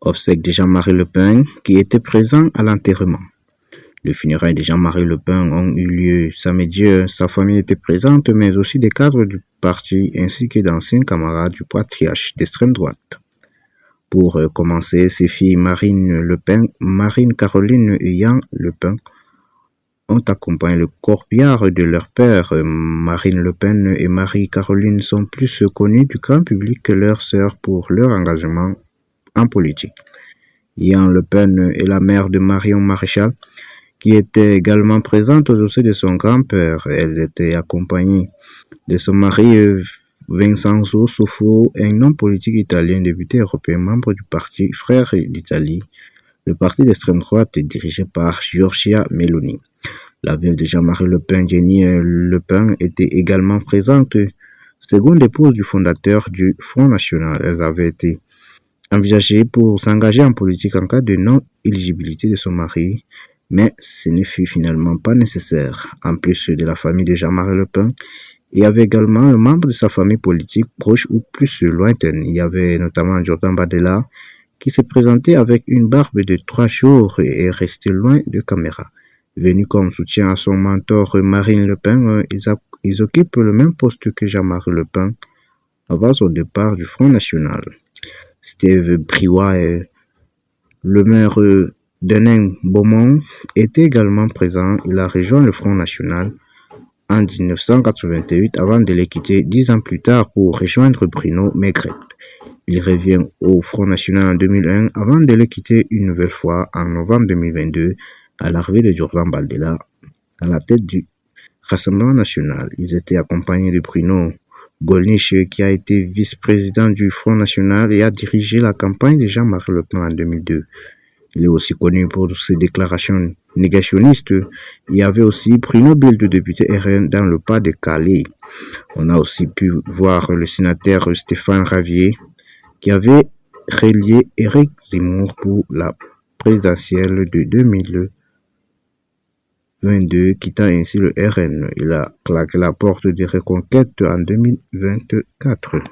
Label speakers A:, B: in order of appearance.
A: Obsèques de Jean-Marie Le Pen qui était présent à l'enterrement. Les funérailles de Jean-Marie Le Pen ont eu lieu samedi. Sa famille était présente, mais aussi des cadres du parti ainsi que d'anciens camarades du patriarche d'extrême droite. Pour commencer, ses filles Marine Le Pen, Marine Caroline et Yann Le Pen ont accompagné le corbillard de leur père. Marine Le Pen et Marie-Caroline sont plus connues du grand public que leurs sœurs pour leur engagement en politique. Yann Le Pen est la mère de Marion Maréchal, qui était également présente au dossier de son grand-père. Elle était accompagnée de son mari Vincenzo Sofo, un homme politique italien, député européen, membre du parti Frères d'Italie, le parti d'extrême droite dirigé par Giorgia Meloni. La veuve de Jean-Marie Le Pen, Jenny Le Pen, était également présente, seconde épouse du fondateur du Front National. Elles avaient été envisagées pour s'engager en politique en cas de non-éligibilité de son mari, mais ce ne fut finalement pas nécessaire. En plus de la famille de Jean-Marie Le Pen, il y avait également un membre de sa famille politique proche ou plus lointaine. Il y avait notamment Jordan Bardella, qui se présentait avec une barbe de 3 jours et est resté loin de caméra. Venu comme soutien à son mentor Marine Le Pen, ils occupent le même poste que Jean-Marie Le Pen avant son départ du Front National. Steve Briouat, le maire d'Hénin-Beaumont, était également présent. Il a rejoint le Front National en 1988 avant de le quitter 10 ans plus tard pour rejoindre Bruno Maigret. Il revient au Front National en 2001 avant de le quitter une nouvelle fois en novembre 2022 à l'arrivée de Jordan Bardella à la tête du Rassemblement National. Ils étaient accompagnés de Bruno Gollnisch, qui a été vice-président du Front National et a dirigé la campagne de Jean-Marie Le Pen en 2002. Il est aussi connu pour ses déclarations négationnistes. Il y avait aussi Bruno Bilde, député RN dans le pas de Calais. On a aussi pu voir le sénateur Stéphane Ravier, qui avait relié Éric Zemmour pour la présidentielle de 2022, quittant ainsi le RN. Il a claqué la porte des reconquêtes en 2024.